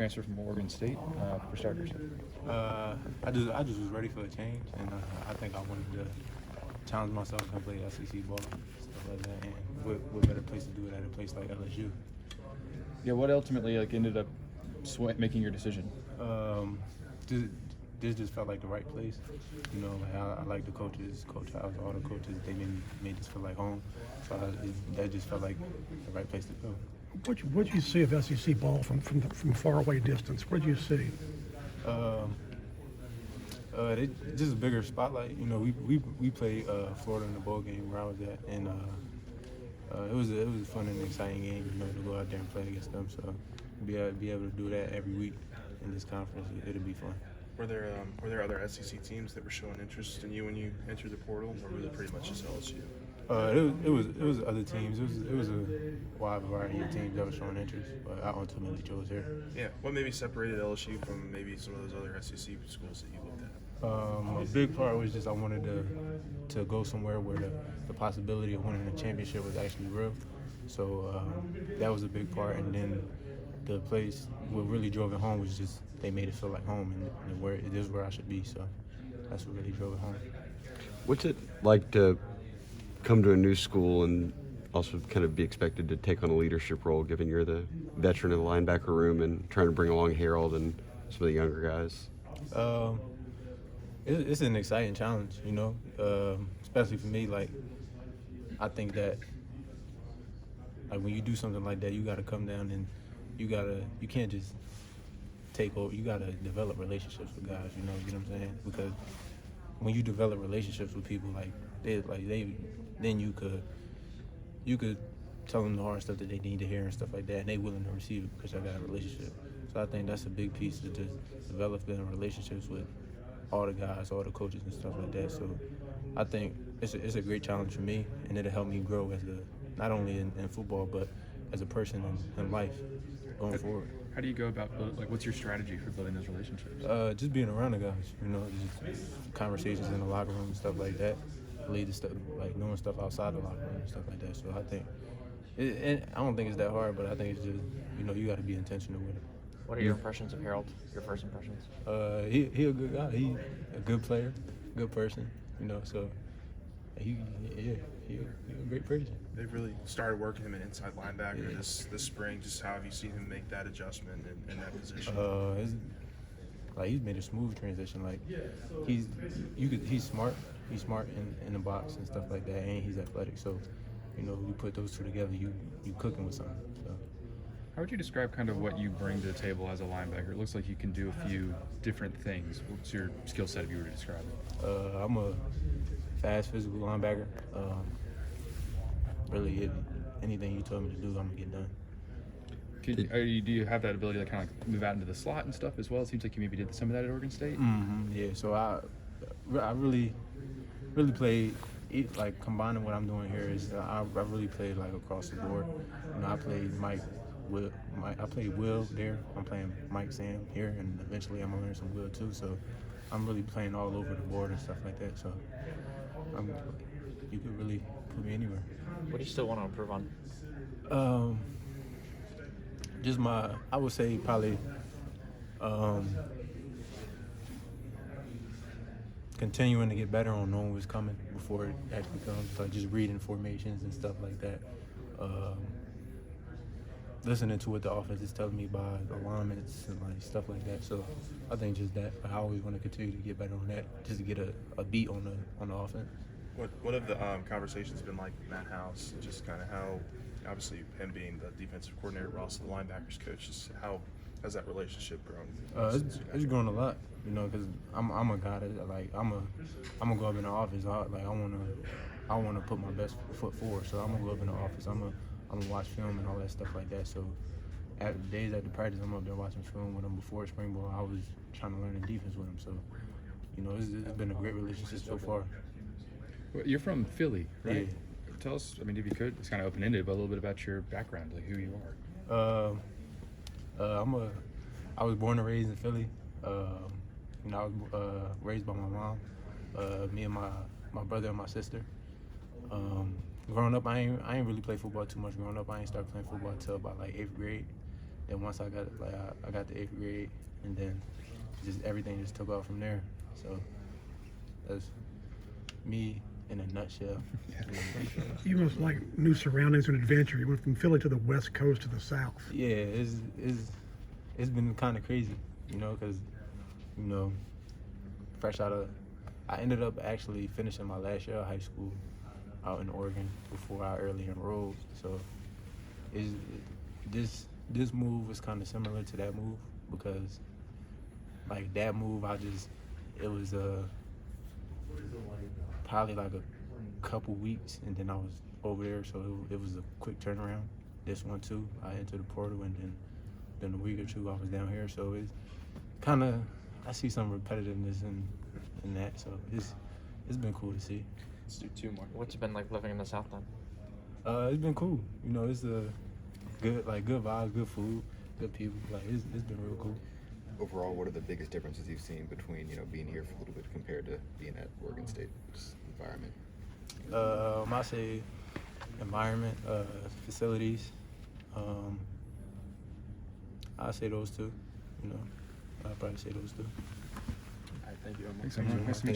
Transfer from Oregon State for starters. I just was ready for a change, and I think I wanted to challenge myself and play SEC ball, stuff like that. And what better place to do it at a place like LSU? Yeah, what ultimately ended up making your decision? Just, this just felt like the right place. You know, I like the coaches, Coach House, all the coaches. They made this feel like home. So that just felt like the right place to go. What did you see of SEC ball from far away distance? What did you see? Just a bigger spotlight. You know, we played Florida in the bowl game where I was at, and it was a fun and exciting game. You know, to go out there and play against them. So be able to do that every week in this conference, it'll be fun. Were there other SEC teams that were showing interest in you when you entered the portal, or was it pretty much just LSU? It was other teams. It was a wide variety of teams that were showing interest, but I ultimately chose here. Yeah. What maybe separated LSU from maybe some of those other SEC schools that you looked at? A big part was just I wanted to go somewhere where the possibility of winning a championship was actually real. So that was a big part, and then the place what really drove it home was just they made it feel like home, and where it is where I should be. So that's what really drove it home. What's it like to come to a new school and also kind of be expected to take on a leadership role, given you're the veteran in the linebacker room and trying to bring along Harold and some of the younger guys? It's an exciting challenge, you know, especially for me. Like, I think that when you do something like that, you got to come down and you can't just take over. You got to develop relationships with guys, you know what I'm saying? Because when you develop relationships with people, then you could tell them the hard stuff that they need to hear and stuff like that, and they willing to receive it because I got a relationship. So I think that's a big piece to just developing relationships with all the guys, all the coaches and stuff like that. So I think it's a great challenge for me, and it'll help me grow as not only in football but as a person in life going forward. How do you go about what's your strategy for building those relationships? Just being around the guys, you know, just conversations in the locker room and stuff like that. Lead to stuff like knowing stuff outside the locker room and stuff like that. So I think, I don't think it's that hard, but I think it's just, you know, you got to be intentional with it. What are your impressions of Harold? Your first impressions? He a good guy. He a good player, good person. You know, so he a great person. They've really started working him at inside linebacker this spring. Just how have you seen him make that adjustment in that position? He's made a smooth transition. Like he's smart. He's smart in the box and stuff like that, and he's athletic. So, you know, you put those two together, you cooking with something. So. How would you describe kind of what you bring to the table as a linebacker? It looks like you can do a few different things. What's your skill set if you were to describe it? I'm a fast, physical linebacker. Really, anything you told me to do, I'm gonna get done. Do you have that ability to kind of move out into the slot and stuff as well? It seems like you maybe did some of that at Oregon State. Mm-hmm. Yeah. So I really played. Like combining what I'm doing here is I really played like across the board. You know, I played I played Will there. I'm playing Mike Sam here, and eventually I'm gonna learn some Will too. So I'm really playing all over the board and stuff like that. So you could really put me anywhere. What do you still want to improve on? I would say probably continuing to get better on knowing what's coming before it actually comes. Like just reading formations and stuff like that. Listening to what the offense is telling me by alignments and like stuff like that. So I think just that. I always want to continue to get better on that, just to get a beat on the offense. What have the conversations been like with Matt House? Just kind of how, obviously him being the defensive coordinator, Ross the linebackers coach, just how has that relationship grown? It's grown a lot, you know, because I'm a guy that like I'm gonna go up in the office. I wanna put my best foot forward. So I'm gonna go up in the office. I'm gonna watch film and all that stuff like that. So days after practice, I'm up there watching film with him. Before spring ball, I was trying to learn the defense with him. So, you know, it's been a great relationship so far. Well, you're from Philly, right? Yeah. Tell us, I mean, if you could, it's kind of open-ended, but a little bit about your background, like who you are. I was born and raised in Philly. You know, I was raised by my mom, me and my brother and my sister. Growing up, I ain't really play football too much. Growing up, I ain't started playing football until about like 8th grade. Then once I got I got the 8th grade, and then just everything just took off from there. So that's me in a nutshell. You must like new surroundings and adventure. You went from Philly to the West Coast to the South. Yeah, it's been kind of crazy, you know, because, you know, I ended up actually finishing my last year of high school out in Oregon before I early enrolled. So this move was kind of similar to that move, because like that move, it was probably like a couple weeks, and then I was over there, so it was a quick turnaround. This one too, I entered the portal, and then a week or two I was down here. So it's kind of, I see some repetitiveness in that. So it's been cool to see. Let's do 2 more. What's it been like living in the South then? It's been cool. You know, it's a good vibes, good food, good people. Like it's been real cool. Overall, what are the biggest differences you've seen between, you know, being here for a little bit compared to being at Oregon State environment? I say environment, facilities. I say those two. You know, I'd probably say those two. All right, thank you, Omar. Thanks, Omar. Nice to meet you.